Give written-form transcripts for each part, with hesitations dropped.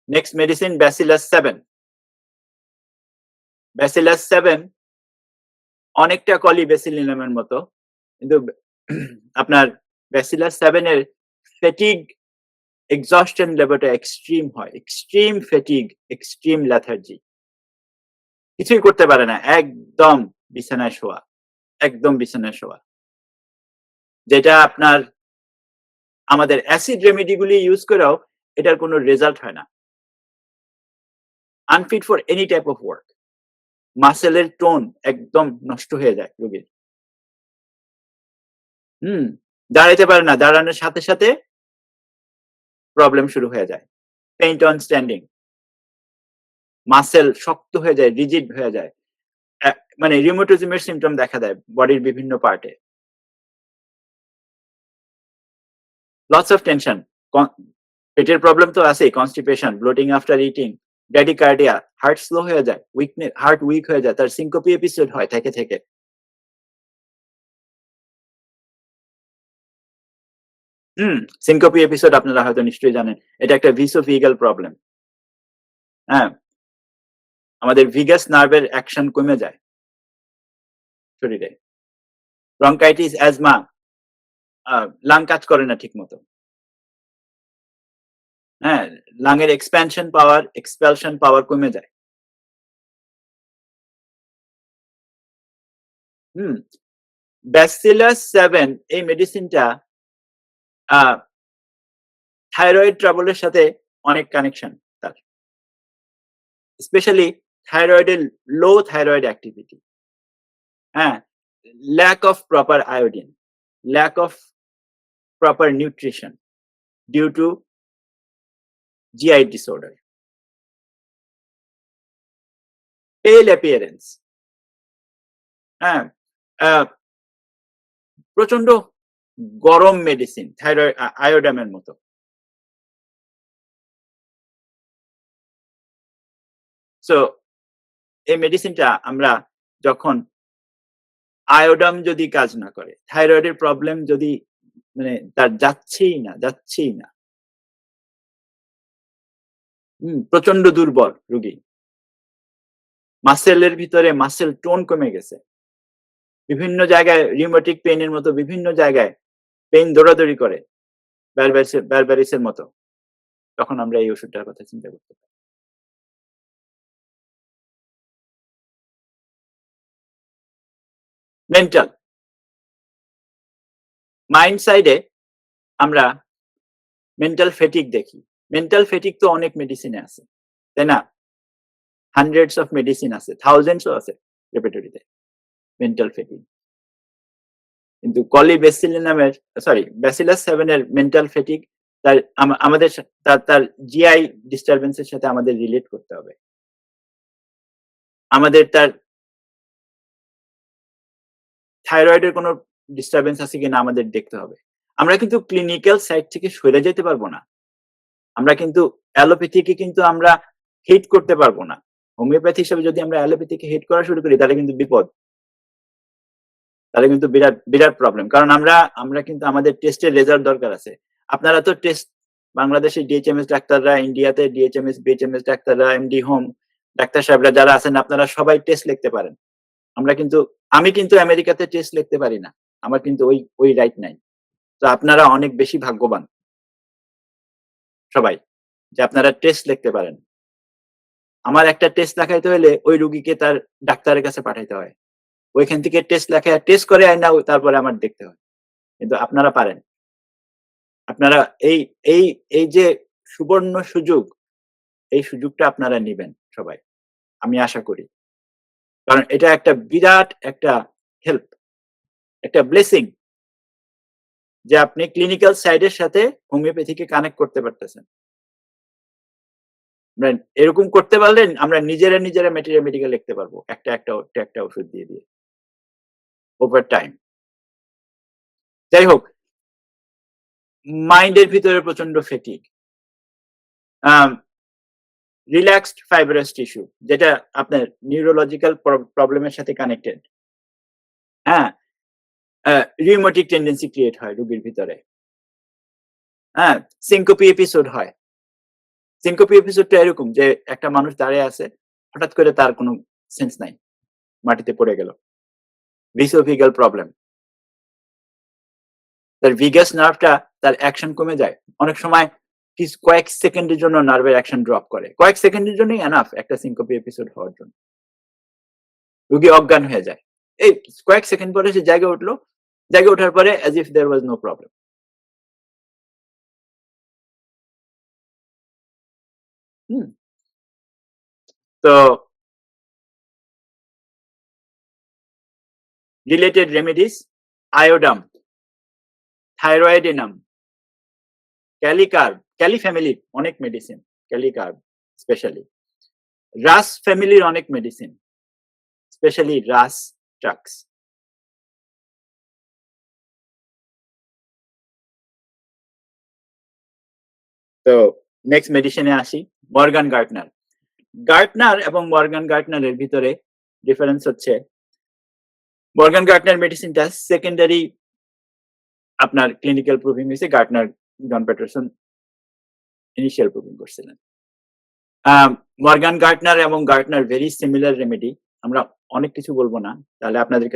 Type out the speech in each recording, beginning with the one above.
Next medicine Bacillus 7। Bacillus 7 অনেকটা কলিব্যাসিলিনামের মতো, কিন্তু আপনার Bacillus 7 এর ফ্যাটিগ এক্সহস্টন লেভেলটা এক্সট্রিম হয়, এক্সট্রিম ফ্যাটিগ, এক্সট্রিম লেথার্জি, কিছুই করতে পারে না, একদম বিছানায় শোয়া, একদম বিছানায় শোয়া, যেটা আপনার আমাদের অ্যাসিড রেমেডি গুলি ইউজ করেও এটার কোনো রেজাল্ট হয় না। Unfit for any type of work, মাসেলের টোন একদম নষ্ট হয়ে যায় রোগীর। দাঁড়াইতে পারে না, দাঁড়ানোর সাথে সাথে প্রবলেম শুরু হয়ে যায়। পেইন্ট অন স্ট্যান্ডিং, মাসেল শক্ত হয়ে যায়, রিজিড হয়ে যায়, মানে রিউমাটিজমের সিমটম দেখা দেয় বডির বিভিন্ন পার্টে। লটস অফ টেনশন, পেটের প্রবলেম তো আছেই, constipation, bloating after eating, bradycardia, heart slow হয়ে যায়, উইকনেস, হার্ট উইক হয়ে যায়, তার সিনকোপি এপিসোড হয় থেকে থেকে। সিনকোপি এপিসোড আপনারা হয়তো নিশ্চয়ই জানেন, এটা একটা ভিসোফিগাল প্রবলেম। হ্যাঁ, আমাদের ভিগাস নার্ভের অ্যাকশন কমে যায় শরীরে। ব্রঙ্কাইটিস, অ্যাজমা, লাং কাজ করে না ঠিক মতো। হ্যাঁ, লাংয়ের এক্সপ্যানশন পাওয়ার, এক্সপালশন পাওয়ার কমে যায়। Bacillus 7 এই মেডিসিনটা থাইরয়েড ট্রাবলের সাথে অনেক কানেকশন তার, স্পেশালি থাইরয়েডের লো থাইরয়েড অ্যাক্টিভিটি, হ্যাঁ, lack of proper iodine, lack of proper nutrition due to GI disorder, pale appearance, হ্যাঁ, প্রচন্ড গরম মেডিসিন, থাইরয়েড আয়োডামের মতো। সো এই মেডিসিনটা আমরা যখন আয়োডাম যদি কাজ না করে, থাইরয়েডের প্রবলেম যদি মানে তার যাচ্ছেই না, প্রচন্ড দুর্বল রোগী, মাসেলের ভিতরে মাসেল টোন কমে গেছে, বিভিন্ন জায়গায় রিউমেটিক পেইনের মতো বিভিন্ন জায়গায় পেইন দৌড়াদৌড়ি করে, ব্যারবারিসের মতো, তখন আমরা এই ওষুধটার কথা চিন্তা করতে পারি। মেন্টাল, মাইন্ড সাইডে আমরা মেন্টাল ফেটিক দেখি। মেন্টাল ফেটিক তো অনেক মেডিসিনে আছে, তাই না? হান্ড্রেডস অফ মেডিসিন আছে, থাউজেন্ডসও আছে রেপার্টরিতে মেন্টাল ফেটিক। কিন্তু কলিব্যাসিলিনামের, সরি, ব্যাসিলাস 7 এর মেন্টাল ফেটিক তার আমাদের তার জিআই ডিস্টারবেন্সের সাথে আমাদের রিলেট করতে হবে। আমাদের তার থাইরয়েডের কোনো ডিস্টারবেন্স আছে কিনা আমাদের দেখতে হবে। আমরা কিন্তু ক্লিনিক্যাল সাইড থেকে সরে যেতে পারবো না। আমরা কিন্তু অ্যালোপ্যাথিকে কিন্তু আমরা হেট করতে পারবো না। হোমিওপ্যাথি হিসেবে যদি আমরা অ্যালোপ্যাথিকে হেট করা শুরু করি তাহলে কিন্তু বিপদ, তাহলে কিন্তু বিরাট বিরাট প্রবলেম। কারণ আমরা কিন্তু আমাদের টেস্টের রেজাল্ট দরকার আছে। আপনারা তো টেস্ট, বাংলাদেশে ডিএইচএমএস ডাক্তাররা, ইন্ডিয়াতে ডিএইচএমএস, বিএইচএমএস ডাক্তাররা, এমডি হোম ডাক্তার সাহেবরা যারা আছেন, আপনারা সবাই টেস্ট লিখতে পারেন। আমি কিন্তু আমেরিকাতে টেস্ট লিখতে পারি না, আমার কিন্তু ওই রাইট নাই। তো আপনারা অনেক বেশি ভাগ্যবান সবাই যে আপনারা টেস্ট লিখতে পারেন। আমার একটা টেস্ট লেখাইতে হলে ওই রুগীকে তার ডাক্তারের কাছে পাঠাইতে হয়, ওইখান থেকে টেস্ট লেখা টেস্ট করে আয় না, তারপরে আমার দেখতে হয়। কিন্তু আপনারা পারেন। আপনারা এই এই এই যে সুবর্ণ সুযোগ, এই সুযোগটা আপনারা নিবেন সবাই, আমি আশা করি। কারণ এটা একটা বিরাট একটা হেল্প, একটা ব্লেসিং যে আপনি ক্লিনিক্যাল সাইডের সাথে হোমিওপ্যাথিকে কানেক্ট করতে পারতেছেন। এরকম করতে পারলে আমরা নিজেরা মেডিকেল লিখতে পারবো একটা ওষুধ দিয়ে ওভার টাইম। যাই হোক, মাইন্ডের ভিতরে প্রচন্ড ফেটিগ, রিল্যাক্সড ফাইব্রাস টিস্যু, যেটা আপনার নিউরোলজিক্যাল প্রবলেমের সাথে কানেক্টেড, হ্যাঁ, রিউমেটিক টেন্ডেন্সি ক্রিয়েট হয় রোগীর ভিতরে, হ্যাঁ, সিনকোপি এপিসোড হয়, সিনকোপি এপিসোডটা এরকম যে একটা মানুষ দাঁড়িয়ে আছে, হঠাৎ করে তার কোনো সেন্স নাই। মাটিতে পড়ে গেল। ভিসোভিগাল প্রবলেম। তার ভিগাস নার্ভটা তার অ্যাকশন কমে যায়। অনেক সময় কয়েক সেকেন্ডের জন্য নার্ভের অ্যাকশন ড্রপ করে। কয়েক সেকেন্ডের জন্যই এনাফ একটা সিনকোপি এপিসোড হওয়ার জন্য। রোগী অজ্ঞান হয়ে যায়। এই কয়েক সেকেন্ড পরে সে জায়গায় উঠলো। জায়গায় ওঠার পরে as if there was no problem. হুম? তো related remedies, iodum, thyroidinum, kali carb, kali ফ্যামিলির অনেক মেডিসিন, ক্যালিকার্ব স্পেশালি। রাস ফ্যামিলির অনেক মেডিসিন, স্পেশালি রাস ট্রাক্স। তো নেক্সট মেডিসিনে আসি, মর্গান গার্টনার। গার্টনার এবং মর্গান গার্টনারের ভিতরে ডিফারেন্স হচ্ছে মর্গান গার্টনার মেডিসিনটা সেকেন্ডারি আপনার ক্লিনিক্যাল প্রুভিং হয়েছে, Gaertner John Paterson initial proving করছিলেন। মর্গান গার্টনার এবং গার্টনার ভেরি সিমিলার রেমেডি। আমরা অনেক কিছু বলবো না, তাহলে আপনাদের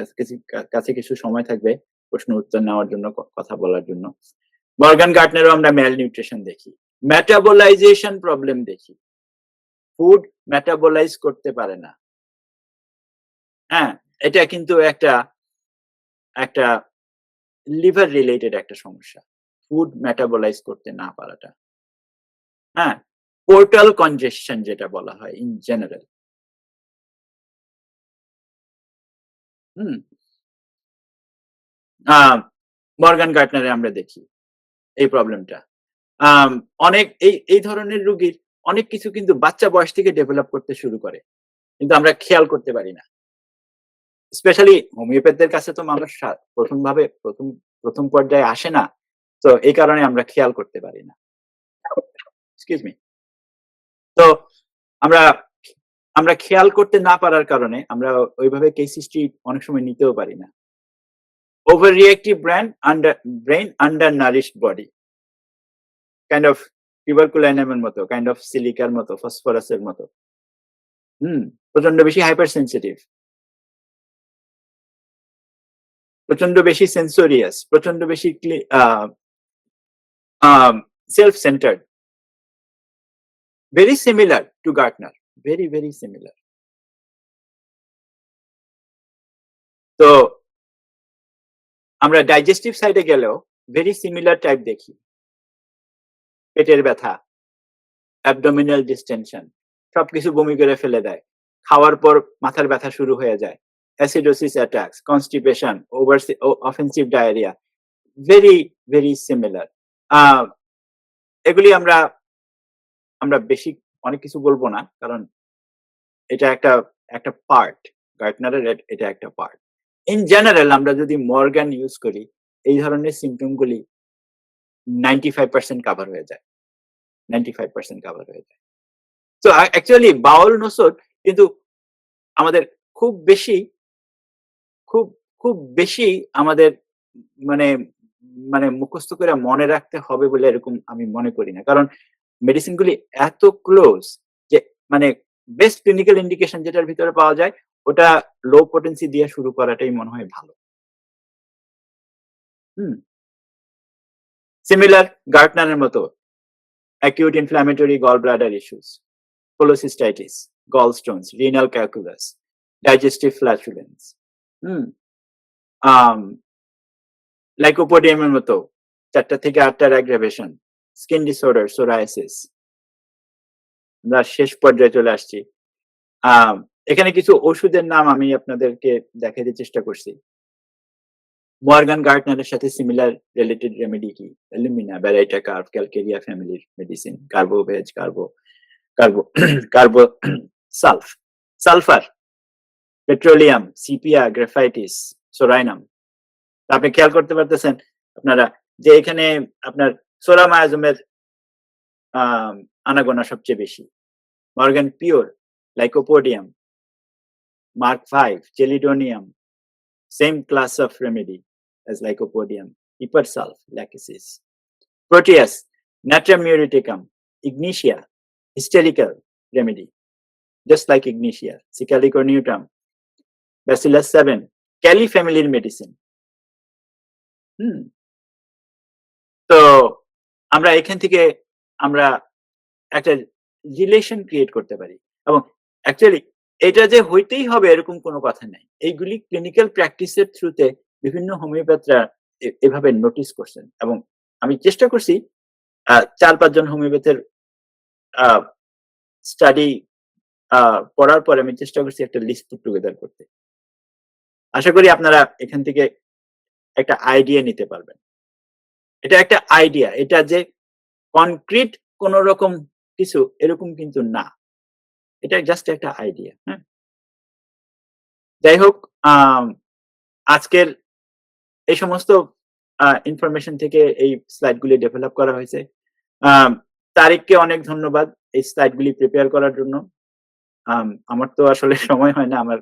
কাছে কিছু সময় থাকবে প্রশ্ন উত্তর নেওয়ার জন্য, কথা বলার জন্য। মর্গান গার্টনারও আমরা ম্যাল নিউট্রিশন দেখি, মেটাবোলাইজেশন প্রবলেম দেখি, ফুড মেটাবোলাইজ করতে পারে না। হ্যাঁ, এটা কিন্তু একটা লিভার রিলেটেড একটা সমস্যা, ফুড মেটাবোলাইজ করতে না পারাটা। হ্যাঁ, পোর্টাল কনজেশন যেটা বলা হয় ইন জেনারেল। মর্গান গার্টনারে আমরা দেখি এই প্রবলেমটা। অনেক এই ধরনের রোগীর অনেক কিছু কিন্তু বাচ্চা বয়স থেকে ডেভেলপ করতে শুরু করে, কিন্তু আমরা খেয়াল করতে পারি না। স্পেশালি হোমিওপ্যাথদের কাছে তো মানুষ প্রথম পর্যায়ে আসে না, তো এই কারণে আমরা খেয়াল করতে পারি না। Excuse me. তো আমরা আমরা খেয়াল করতে না পারার কারণে আমরা ওইভাবে কেস হিস্ট্রি অনেক সময় নিতেও পারি না। Over reactive brain under nourished body, kind of টিউবারকুলাইনামের মতো, কাইন্ড অফ সিলিকার মতো, ফসফরাসের মতো। প্রচন্ড বেশি হাইপার সেন্সিটিভ, প্রচন্ড বেশি সেন্সোরিয়াস, প্রচন্ড বেশি self centred, very similar to Gartner, very very similar. তো আমরা ডাইজেস্টিভ সাইডে গেলেও ভেরি সিমিলার টাইপ দেখি, পেটের ব্যথা, অ্যাবডোমিনাল ডিসটেনশন, সবকিছু বমি করে ফেলে দেয়, খাওয়ার পর মাথার ব্যথা শুরু হয়ে যায়, acidosis attacks, constipation, offensive diarrhoea, very very similar. এগুলি আমরা বেশি অনেক কিছু বলবো না, কারণ এটা একটা পার্ট, গার্টনারের এটা একটা পার্ট। ইন জেনারেল আমরা যদি মর্গান ইউজ করি, এই ধরনের সিমটম গুলি 95% কভার হয়ে যায়, 95% কভার হয়ে যায়। তো অ্যাকচুয়ালি বাউল নসট কিন্তু আমাদের খুব বেশি খুব খুব বেশি আমাদের মানে মানে মুখস্থ করে মনে রাখতে হবে বলে এরকম আমি মনে করি না, কারণ মেডিসিন গুলি এত ক্লোজ যে মানে বেস্ট ক্লিনিক্যাল ইন্ডিকেশন যেটার ভিতরে পাওয়া যায় ওটা লো পোটেন্সি দিয়ে শুরু করাটাই মনে হয় ভালো। সিমিলার গার্টনারের মতো acute inflammatory gall bladder issues, cholecystitis, gallstones, renal calculus, digestive flatulence, লাইকোপোডিয়ামের মতো 4টা থেকে 8টার অ্যাগ্রাভেশন, স্কিন ডিসঅর্ডার, সোরায়াসিস। আমরা শেষ পর্যায়ে চলে আসছি। এখানে কিছু ওষুধের নাম আমি আপনাদেরকে দেখাতে চেষ্টা করছি। মর্গান গার্টনারের সাথে সিমিলার রিলেটেড রেমেডি কি? অ্যালুমিনা, ব্যারাইটা, কার্ভ, ক্যালকেরিয়া ফ্যামিলির medicine, carbo veg, carbo sulphur, petroleum, sepia, graphites, psorinum. আপনি খেয়াল করতে পারতেছেন আপনারা যে এখানে আপনার সোরামায়াজমের আনাগোনা সবচেয়ে বেশি। Morgan pure, lycopodium, mark 5, chelidonium, same class of remedy as lycopodium, hypersulf, lachesis. Proteus, natrium muriaticum, ignitia, hysterical remedy, just like ignitia, cicalicornutum, Bacillus 7, Cali family medicine. তো আমরা এখান থেকে আমরা একটা রিলেশন ক্রিয়েট করতে পারি এবং অ্যাকচুয়ালি এটা যে হইতেই হবে এরকম কোনো কথা নাই। এইগুলি ক্লিনিক্যাল প্র্যাকটিসের থ্রুতে বিভিন্ন হোমিওপ্যাথরা এভাবে নোটিস করছেন এবং আমি চেষ্টা করছি ৪-৫ জন হোমিওপ্যাথের আ স্টাডি পড়ার পরে আমি চেষ্টা করছি একটা লিস্ট পুট টুগেদার করতে। আশা করি আপনারা এখান থেকে একটা আইডিয়া নিতে পারবেন। এটা একটা আইডিয়া। এটা যে কনক্রিট কোন রকম কিছু এরকম কিন্তু না। এটা জাস্ট একটা আইডিয়া, হ্যাঁ? যাই হোক আজকের এই সমস্ত ইনফরমেশন থেকে এই স্লাইড গুলি ডেভেলপ করা হয়েছে। তারিককে অনেক ধন্যবাদ এই স্লাইড গুলি প্রিপেয়ার করার জন্য। আমার তো আসলে সময় হয় না। আমার